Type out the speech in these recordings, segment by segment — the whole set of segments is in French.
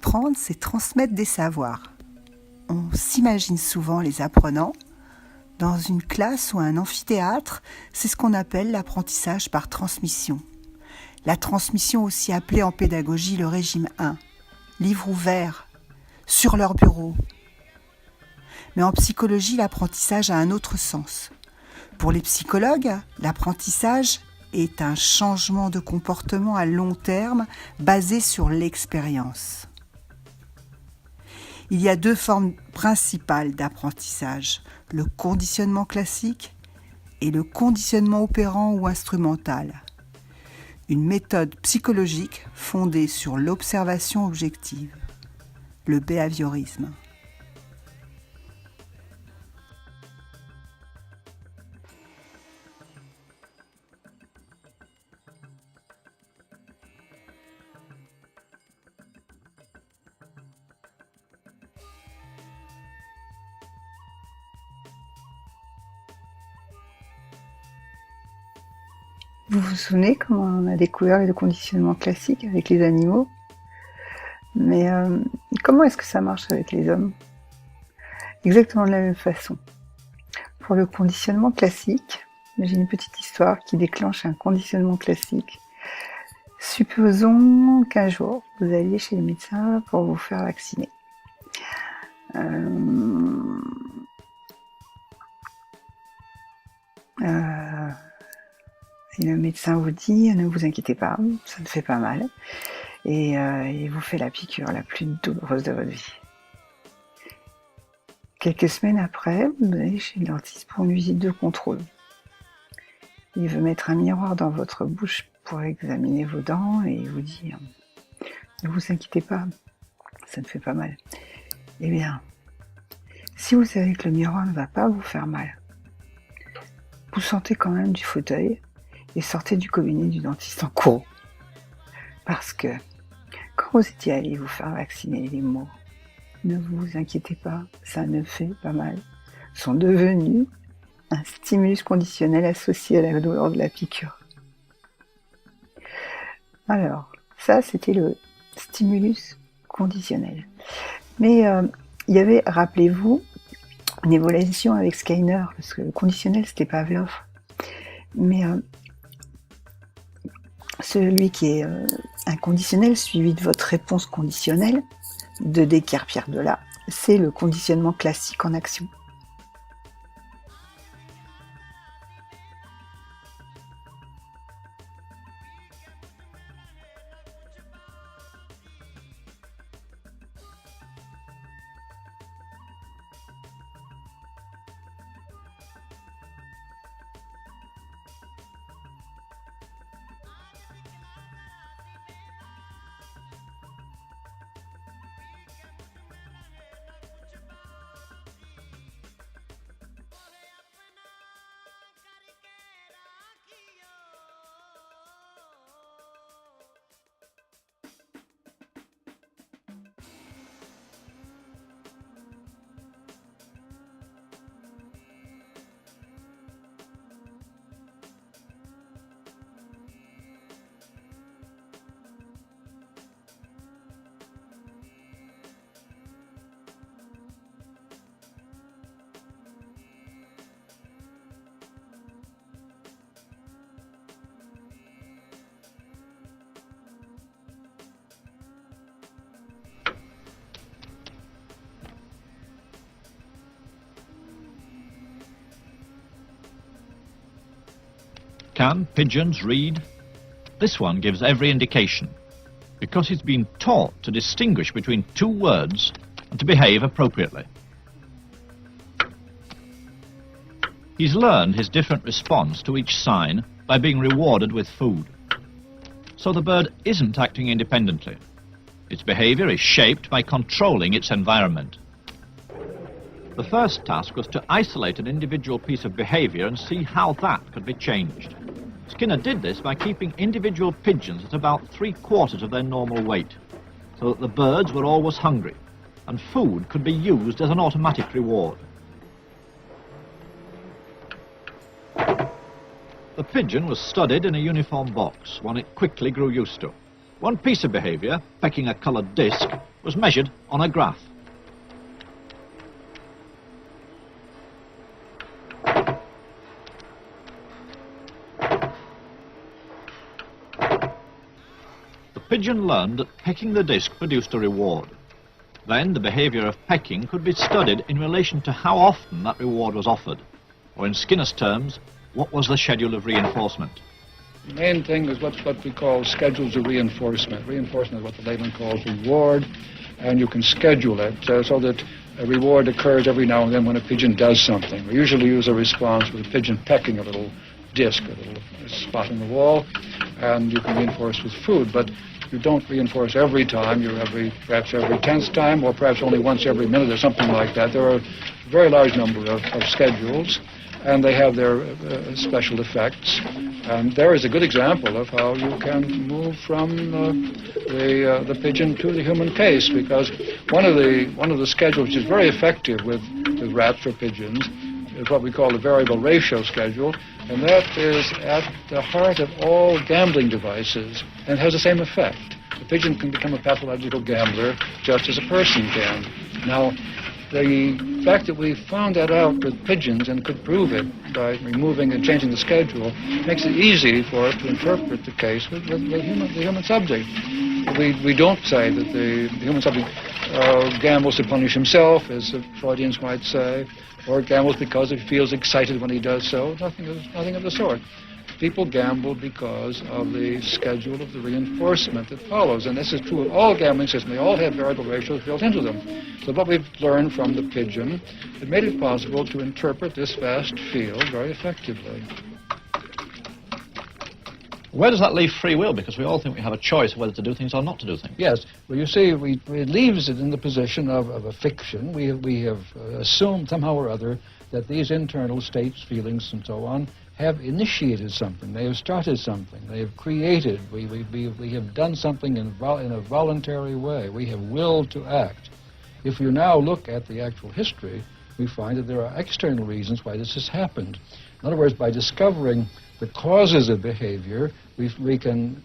Apprendre, c'est transmettre des savoirs. On s'imagine souvent les apprenants. Dans une classe ou un amphithéâtre, c'est ce qu'on appelle l'apprentissage par transmission. La transmission aussi appelée en pédagogie le régime 1, livre ouvert, sur leur bureau. Mais en psychologie, l'apprentissage a un autre sens. Pour les psychologues, l'apprentissage est un changement de comportement à long terme basé sur l'expérience. Il y a deux formes principales d'apprentissage, le conditionnement classique et le conditionnement opérant ou instrumental. Une méthode psychologique fondée sur l'observation objective, le behaviorisme. Vous vous souvenez comment on a découvert le conditionnement classique avec les animaux? Mais comment est-ce que ça marche avec les hommes? Exactement de la même façon. Pour le conditionnement classique, j'ai une petite histoire qui déclenche un conditionnement classique. Supposons qu'un jour, vous alliez chez le médecin pour vous faire vacciner. Si le médecin vous dit « ne vous inquiétez pas, ça ne fait pas mal » et il vous fait la piqûre la plus douloureuse de votre vie. Quelques semaines après, vous allez chez le dentiste pour une visite de contrôle. Il veut mettre un miroir dans votre bouche pour examiner vos dents et il vous dit « ne vous inquiétez pas, ça ne fait pas mal ». Eh bien, si vous savez que le miroir ne va pas vous faire mal, vous sortez quand même du fauteuil et sortez du cabinet du dentiste en courant. Parce que quand vous étiez allé vous faire vacciner, les mots « ne vous inquiétez pas, ça ne fait pas mal » sont devenus un stimulus conditionnel associé à la douleur de la piqûre. Alors, ça c'était le stimulus conditionnel. Mais il y avait, rappelez-vous, une évolution avec Skinner, parce que le conditionnel c'était Pavlov. Mais celui qui est inconditionnel, suivi de votre réponse conditionnelle, de Descartes, Pierre Delat, c'est le conditionnement classique en action. Can pigeons read? This one gives every indication, because he's been taught to distinguish between two words and to behave appropriately. He's learned his different response to each sign by being rewarded with food. So the bird isn't acting independently. Its behavior is shaped by controlling its environment. The first task was to isolate an individual piece of behavior and see how that could be changed. Skinner did this by keeping individual pigeons at about 3/4 of their normal weight, so that the birds were always hungry, and food could be used as an automatic reward. The pigeon was studied in a uniform box, one it quickly grew used to. One piece of behavior, pecking a coloured disc, was measured on a graph. The pigeon learned that pecking the disc produced a reward. Then the behaviour of pecking could be studied in relation to how often that reward was offered, or in Skinner's terms, what was the schedule of reinforcement. The main thing is what we call schedules of reinforcement. Reinforcement is what the layman calls reward, and you can schedule it so that a reward occurs every now and then when a pigeon does something. We usually use a response with a pigeon pecking a little disc, a little spot in the wall, and you can reinforce with food, but you don't reinforce every time. Perhaps every 10th time, or perhaps only once every minute or something like that. There are a very large number of schedules, and they have their special effects. And there is a good example of how you can move from the pigeon to the human case, because one of the schedules which is very effective with rats or pigeons is what we call the variable ratio schedule, and that is at the heart of all gambling devices, and has the same effect. The pigeon can become a pathological gambler just as a person can. Now, the fact that we found that out with pigeons and could prove it by removing and changing the schedule makes it easy for us to interpret the case with the human subject. We don't say that the human subject gambles to punish himself, as the Freudians might say, or gambles because he feels excited when he does so. Nothing of the sort. People gamble because of the schedule of the reinforcement that follows, and this is true of all gambling systems. They all have variable ratios built into them. So what we've learned from the pigeon, it made it possible to interpret this vast field very effectively. Where does that leave free will? Because we all think we have a choice whether to do things or not to do things. Yes. Well, you see, it leaves it in the position of a fiction. We have assumed somehow or other that these internal states, feelings, and so on, have initiated something. They have started something. They have created. We have done something in a voluntary way. We have willed to act. If you now look at the actual history, we find that there are external reasons why this has happened. In other words, by discovering the causes of behavior, we can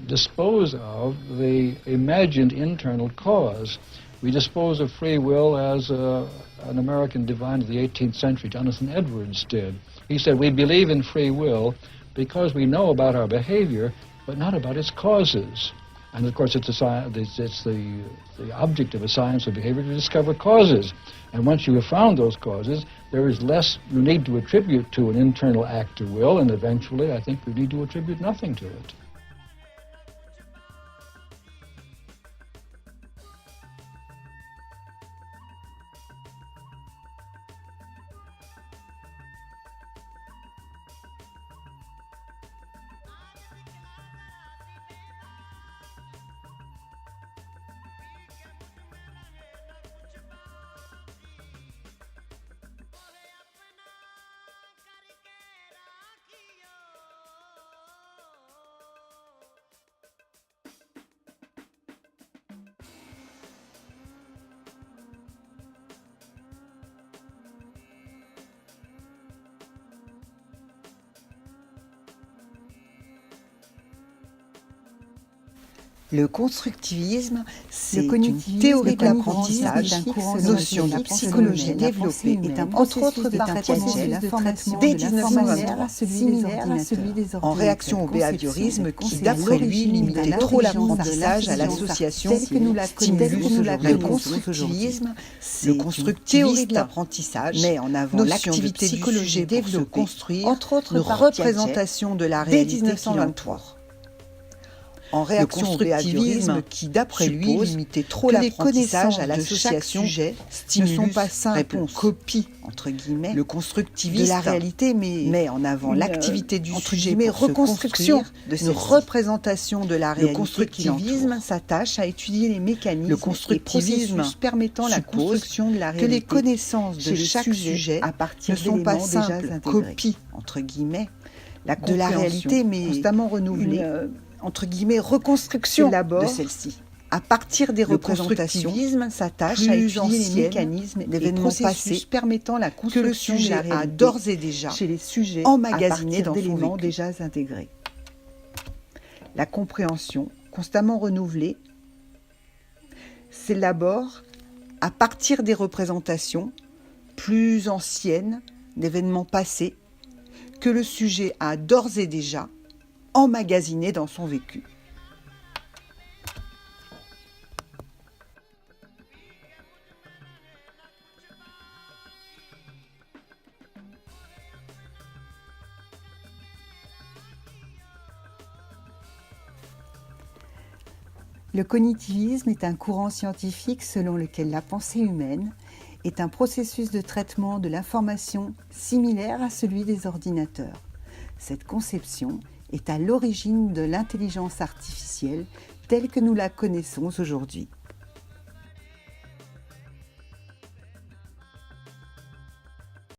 dispose of the imagined internal cause. We dispose of free will as an American divine of the 18th century, Jonathan Edwards, did. He said, we believe in free will because we know about our behavior, but not about its causes. And of course, it's the object of a science of behavior to discover causes. And once you have found those causes, there is less you need to attribute to an internal act of will, and eventually, I think you need to attribute nothing to it. Le constructivisme, c'est une théorie de l'apprentissage, notion de psychologie développée, entre autres par Piaget, dès 1923, en réaction au behaviorisme qui, d'après lui, limitait trop l'apprentissage à l'association stimulus. Le constructivisme, c'est une théorie de l'apprentissage, met en avant l'activité psychologique développée, construire une représentation de la réalité qui l'entoure. En réaction au behaviorisme qui, d'après lui, limitait trop l'apprentissage à l'association ne sont pas simples copies, entre guillemets, le constructivisme de la réalité, mais met en avant l'activité du sujet pour reconstruction de une représentation de la réalité. Le constructivisme s'attache à étudier les mécanismes et processus permettant la construction de la réalité, que les connaissances de chaque sujet à partir ne sont pas simples copies, entre guillemets, de la réalité, mais constamment renouvelée. Entre guillemets, reconstruction de celle-ci. À partir des représentations, s'attache à étudier les mécanismes d'événements passés permettant la construction de la réalité, a d'ores et déjà chez les sujets emmagasinés dans d'éléments déjà intégrés. La compréhension, constamment renouvelée, s'élabore à partir des représentations plus anciennes d'événements passés que le sujet a d'ores et déjà emmagasiné dans son vécu. Le cognitivisme est un courant scientifique selon lequel la pensée humaine est un processus de traitement de l'information similaire à celui des ordinateurs. Cette conception est à l'origine de l'intelligence artificielle telle que nous la connaissons aujourd'hui.